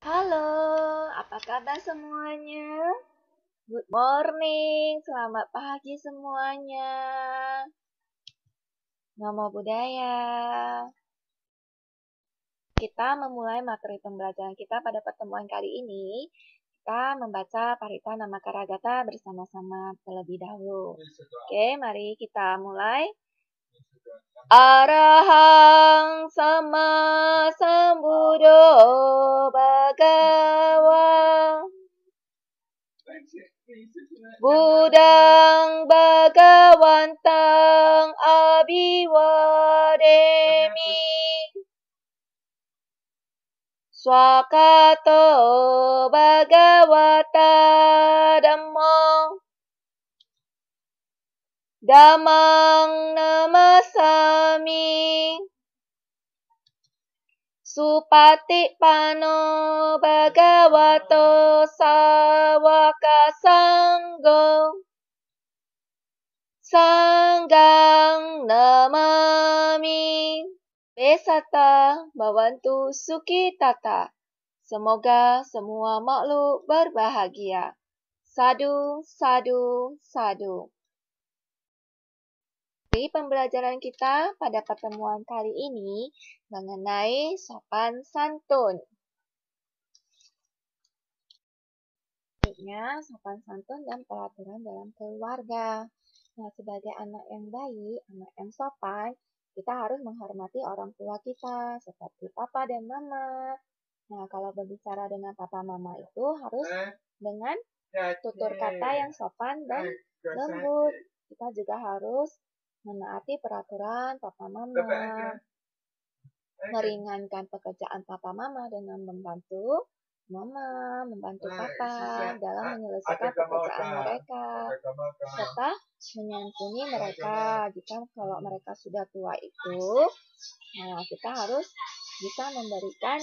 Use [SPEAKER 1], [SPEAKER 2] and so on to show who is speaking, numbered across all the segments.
[SPEAKER 1] Halo, apa kabar semuanya? Good morning, selamat pagi semuanya. Namo Buddhaya. Kita memulai materi pembelajaran kita pada pertemuan kali ini. Kita membaca Parita Namakaragata bersama-sama terlebih dahulu. Oke, mari kita mulai. Arahang sama sambuddho bhagava Buddhang Bhagawantang Abhiwademi Swakato Bhagavata Dhammo Dhammang Namasami Supatippano Bhagavato Sawaka Sanggo Sanggang Namami Besata Bhavantu Sukhitata. Semoga semua makhluk berbahagia. Sadu, sadu, sadu. Di pembelajaran kita pada pertemuan kali ini mengenai sopan santun. Sopan santun dan peraturan dalam keluarga. Nah, sebagai anak yang baik, anak yang sopan, kita harus menghormati orang tua kita, seperti papa dan mama. Nah, kalau berbicara dengan papa mama itu harus dengan tutur kata yang sopan dan lembut. Kita juga harus menaati peraturan papa mama, meringankan pekerjaan papa mama dengan membantu mama, membantu papa dalam menyelesaikan pekerjaan mereka, serta menyantuni mereka. Jika kalau mereka sudah tua itu, nah kita harus bisa memberikan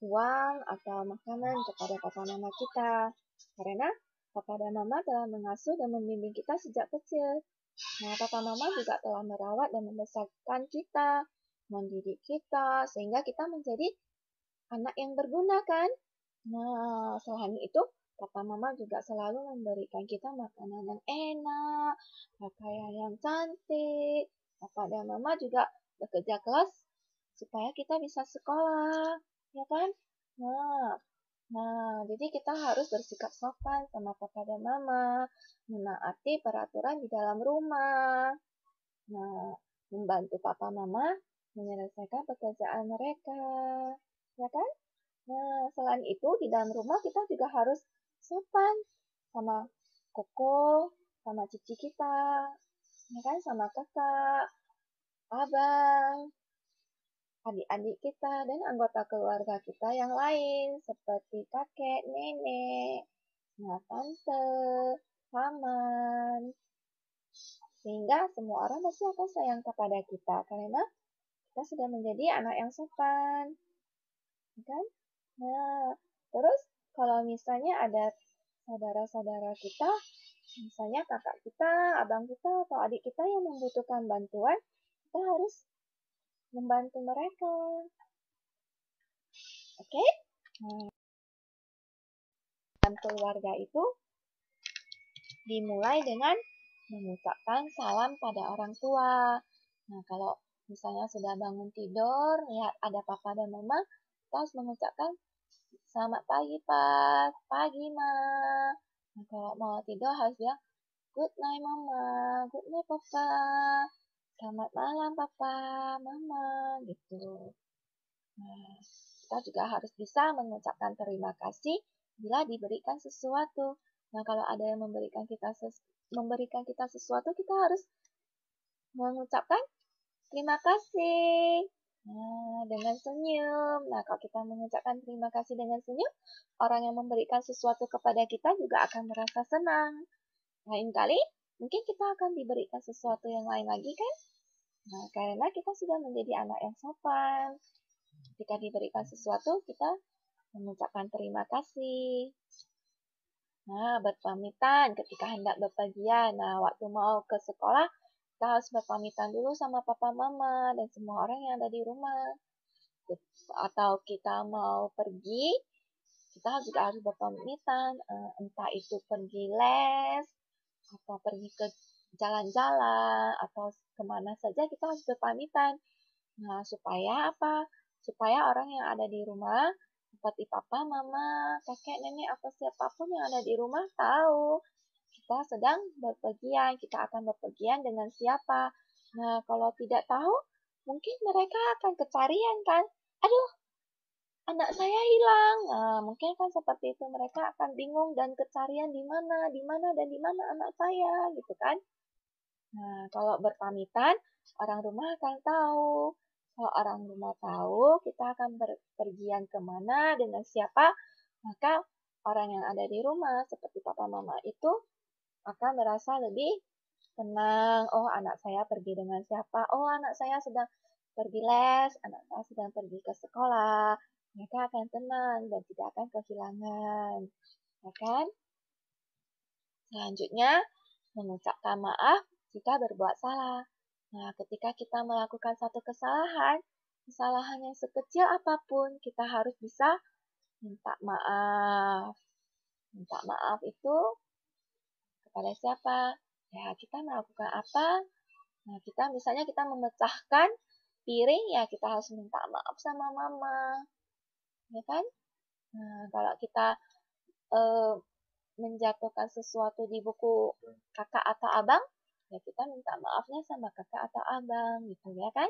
[SPEAKER 1] uang atau makanan kepada papa mama kita, karena papa dan mama telah mengasuh dan membimbing kita sejak kecil. Nah, papa mama juga telah merawat dan membesarkan kita, mendidik kita, sehingga kita menjadi anak yang berguna kan? Nah, selain itu, papa mama juga selalu memberikan kita makanan yang enak, pakaian yang cantik. Papa dan mama juga bekerja keras supaya kita bisa sekolah, ya kan? Nah, jadi kita harus bersikap sopan sama papa dan mama, menaati peraturan di dalam rumah. Nah, membantu papa mama menyelesaikan pekerjaan mereka, ya kan? Nah, selain itu di dalam rumah kita juga harus sopan sama koko, sama cici kita, ya kan? Sama kakak, abang, adik-adik kita, dan anggota keluarga kita yang lain, seperti kakek, nenek, nah, tante, paman. Sehingga semua orang pasti akan sayang kepada kita, karena kita sudah menjadi anak yang sopan. Kan? Nah, terus kalau misalnya ada saudara-saudara kita, misalnya kakak kita, abang kita, atau adik kita yang membutuhkan bantuan, kita harus membantu mereka. Oke? Nah, dalam keluarga itu dimulai dengan mengucapkan salam pada orang tua. Nah, kalau misalnya sudah bangun tidur, lihat ada papa dan mama, kita harus mengucapkan selamat pagi, Pak. Pagi, Ma. Nah, kalau mau tidur harus bilang good night, Mama. Good night, Papa. Selamat malam, Papa, Mama. Gitu. Nah, kita juga harus bisa mengucapkan terima kasih bila diberikan sesuatu. Nah, kalau ada yang memberikan kita sesuatu, kita harus mengucapkan terima kasih. Nah, dengan senyum. Nah, kalau kita mengucapkan terima kasih dengan senyum, orang yang memberikan sesuatu kepada kita juga akan merasa senang. Lain kali, mungkin kita akan diberikan sesuatu yang lain lagi kan? Nah, karena kita sudah menjadi anak yang sopan. Ketika diberikan sesuatu, kita mengucapkan terima kasih. Nah, berpamitan ketika hendak bepergian. Nah, waktu mau ke sekolah, kita harus berpamitan dulu sama papa mama dan semua orang yang ada di rumah. Atau kita mau pergi kita juga harus berpamitan, entah itu pergi les, atau pergi ke jalan-jalan, atau kemana saja kita harus berpamitan. Nah, supaya apa? Supaya orang yang ada di rumah, seperti papa, mama, kakek, nenek, atau siapapun yang ada di rumah tahu kita sedang berpergian, kita akan berpergian dengan siapa. Nah, kalau tidak tahu, mungkin mereka akan kecarian kan? Aduh, anak saya hilang. Nah, mungkin kan seperti itu mereka akan bingung dan kecarian di mana dan di mana anak saya, gitu kan? Nah, kalau berpamitan, orang rumah akan tahu. Kalau orang rumah tahu kita akan berpergian kemana dengan siapa, maka orang yang ada di rumah seperti papa mama itu akan merasa lebih tenang. Oh, anak saya pergi dengan siapa? Oh, anak saya sedang pergi les, anak saya sedang pergi ke sekolah. Mereka akan tenang dan tidak akan kehilangan. Ya kan? Selanjutnya, mengucapkan maaf jika berbuat salah. Nah, ketika kita melakukan satu kesalahan, kesalahan yang sekecil apapun, kita harus bisa minta maaf. Minta maaf itu kepada siapa? Ya, kita melakukan apa? Nah, misalnya kita memecahkan piring, ya kita harus minta maaf sama mama. Ya kan? Nah, kalau kita eh, menjatuhkan sesuatu di buku kakak atau abang, ya kita minta maafnya sama kakak atau abang, gitu ya kan?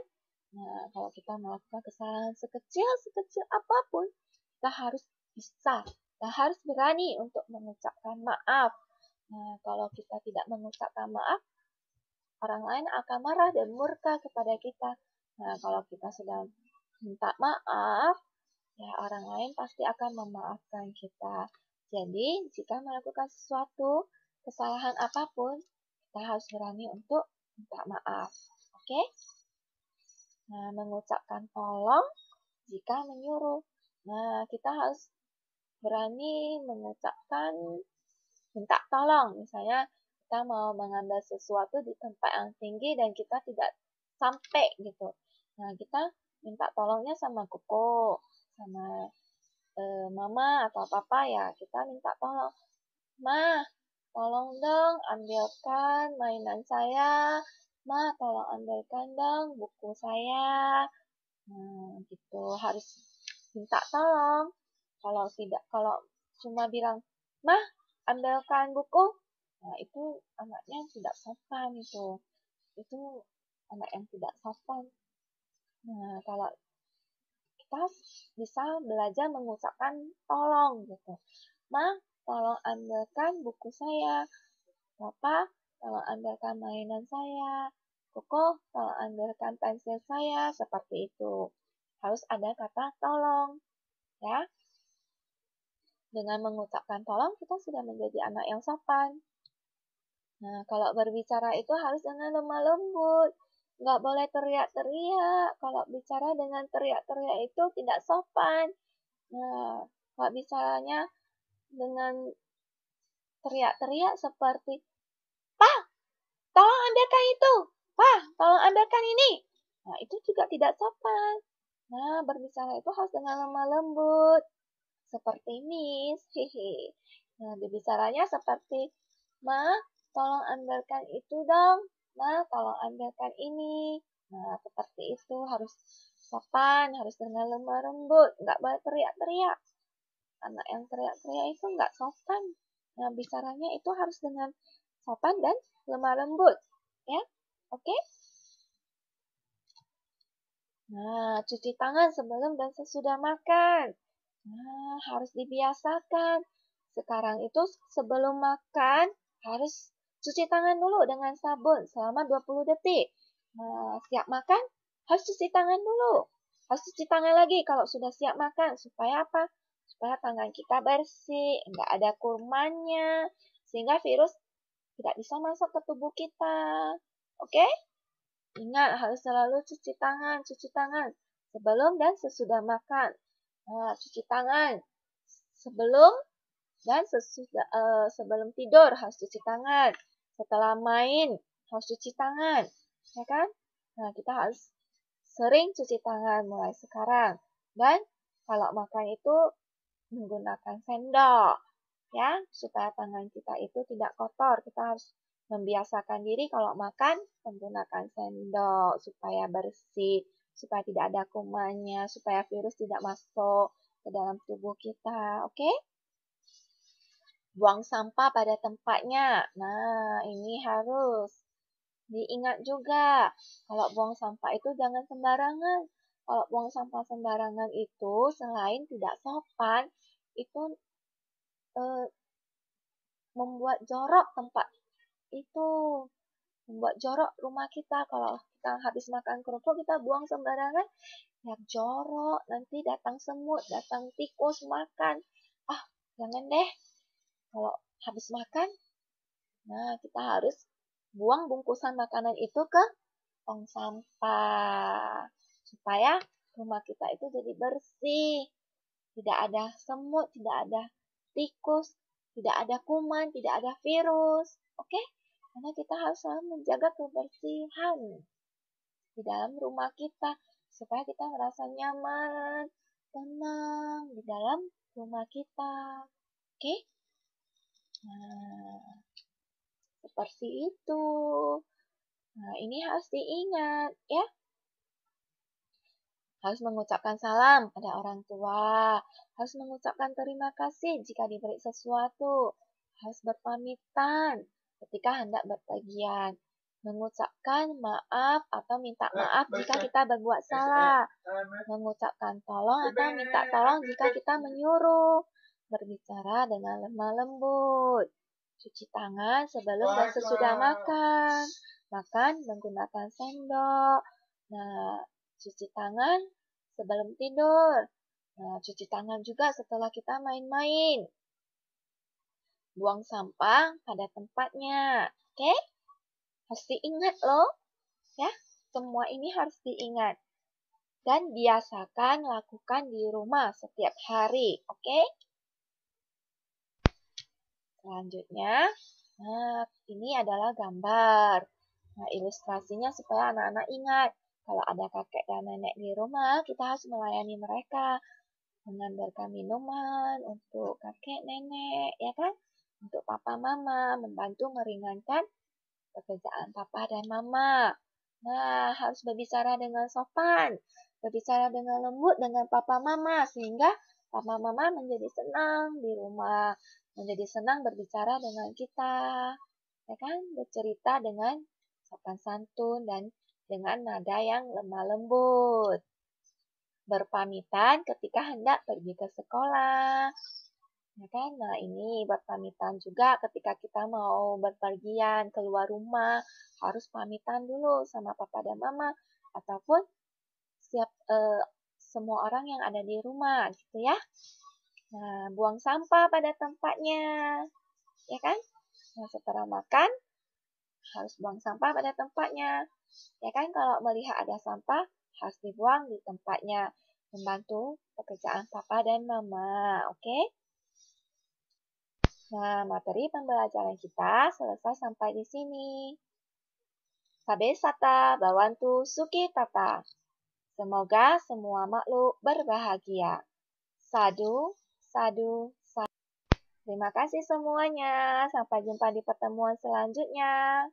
[SPEAKER 1] Nah, kalau kita melakukan kesalahan sekecil apapun, kita harus bisa, kita harus berani untuk mengucapkan maaf. Nah, kalau kita tidak mengucapkan maaf, orang lain akan marah dan murka kepada kita. Nah, kalau kita sedang minta maaf, ya orang lain pasti akan memaafkan kita. Jadi, jika melakukan sesuatu kesalahan apapun, kita harus berani untuk minta maaf. Oke? Nah, mengucapkan tolong jika menyuruh. Nah, kita harus berani mengucapkan minta tolong. Misalnya, kita mau mengambil sesuatu di tempat yang tinggi dan kita tidak sampai gitu. Nah, kita minta tolongnya sama koko, sama mama atau papa, ya kita minta tolong. Ma, tolong dong ambilkan mainan saya. Ma, tolong ambilkan dong buku saya. Nah, gitu. Harus minta tolong. Kalau cuma bilang, "Mah, ambilkan buku." Nah, itu anaknya tidak sopan itu. Itu anak yang tidak sopan. Nah, kalau kita bisa belajar mengucapkan tolong gitu. Ma, tolong ambilkan buku saya. Papa, tolong ambilkan mainan saya. Koko, tolong ambilkan pensil saya. Seperti itu. Harus ada kata tolong. Ya, dengan mengucapkan tolong, kita sudah menjadi anak yang sopan. Nah, kalau berbicara itu harus dengan lemah lembut. Nggak boleh teriak-teriak. Kalau bicara dengan teriak-teriak itu tidak sopan. Nah, kalau bicaranya dengan teriak-teriak seperti, "Pak, tolong ambilkan itu! Pak, tolong ambilkan ini!" Nah, itu juga tidak sopan. Nah, berbicara itu harus dengan lemah lembut. Seperti Miss, hehe. Nah, berbicaranya seperti, "Ma, tolong ambilkan itu dong. Ma, tolong ambilkan ini." Nah, seperti itu harus sopan, harus dengan lemah lembut, nggak boleh teriak-teriak. Anak yang teriak-teriak itu nggak sopan. Nah, bicaranya itu harus dengan sopan dan lemah lembut. Ya, oke? Nah, cuci tangan sebelum dan sesudah makan. Nah, harus dibiasakan. Sekarang itu sebelum makan harus cuci tangan dulu dengan sabun selama 20 detik. Nah, siap makan harus cuci tangan dulu. Harus cuci tangan lagi kalau sudah siap makan. Supaya apa? Supaya tangan kita bersih, nggak ada kurmanya, sehingga virus tidak bisa masuk ke tubuh kita. Oke? Ingat, harus selalu cuci tangan sebelum dan sesudah makan. Nah, cuci tangan sebelum dan sebelum tidur harus cuci tangan. Setelah main harus cuci tangan, ya kan? Nah, kita harus sering cuci tangan mulai sekarang. Dan kalau makan itu menggunakan sendok, ya, supaya tangan kita itu tidak kotor. Kita harus membiasakan diri kalau makan menggunakan sendok supaya bersih, supaya tidak ada kumannya, supaya virus tidak masuk ke dalam tubuh kita. Oke? Buang sampah pada tempatnya. Nah, ini harus diingat juga. Kalau buang sampah itu jangan sembarangan. Kalau buang sampah sembarangan itu selain tidak sopan, itu eh, membuat jorok tempat itu, membuat jorok rumah kita. Kalau kita habis makan kerupuk kita buang sembarangan, ya jorok, nanti datang semut, datang tikus makan. Ah, jangan deh. Kalau habis makan, nah kita harus buang bungkusan makanan itu ke tong sampah supaya rumah kita itu jadi bersih, tidak ada semut, tidak ada tikus, tidak ada kuman, tidak ada virus. Oke? Karena kita harus selalu menjaga kebersihan di dalam rumah kita supaya kita merasa nyaman, tenang di dalam rumah kita. Oke? Nah, seperti itu. Nah, ini harus diingat ya. Harus mengucapkan salam pada orang tua, harus mengucapkan terima kasih jika diberi sesuatu, harus berpamitan ketika hendak berpergian, mengucapkan maaf atau minta maaf jika kita berbuat salah, mengucapkan tolong atau minta tolong jika kita menyuruh, berbicara dengan lemah lembut, cuci tangan sebelum dan sesudah makan, makan menggunakan sendok. Nah, cuci tangan sebelum tidur. Nah, cuci tangan juga setelah kita main-main. Buang sampah pada tempatnya. Oke? Harus diingat loh. Ya, semua ini harus diingat. Dan biasakan lakukan di rumah setiap hari. Oke? Selanjutnya, nah, ini adalah gambar. Nah, ilustrasinya supaya anak-anak ingat. Kalau ada kakek dan nenek di rumah, kita harus melayani mereka. Mengambilkan minuman untuk kakek nenek, ya kan? Untuk papa mama, membantu meringankan pekerjaan papa dan mama. Nah, harus berbicara dengan sopan, berbicara dengan lembut dengan papa mama, sehingga papa mama menjadi senang di rumah, menjadi senang berbicara dengan kita, ya kan? Bercerita dengan sopan santun dan dengan nada yang lemah lembut. Berpamitan ketika hendak pergi ke sekolah. Ya kan? Nah, ini berpamitan juga ketika kita mau berpergian keluar rumah, harus pamitan dulu sama papa dan mama ataupun semua orang yang ada di rumah gitu ya. Nah, buang sampah pada tempatnya. Ya kan? Nah, setelah makan harus buang sampah pada tempatnya. Ya kan, kalau melihat ada sampah harus dibuang di tempatnya. Membantu pekerjaan papa dan mama, oke? Nah, materi pembelajaran kita selesai sampai di sini. Sabe sata, bawantu, suki tata. Semoga semua makhluk berbahagia. Sadu, sadu, sadu. Terima kasih semuanya. Sampai jumpa di pertemuan selanjutnya.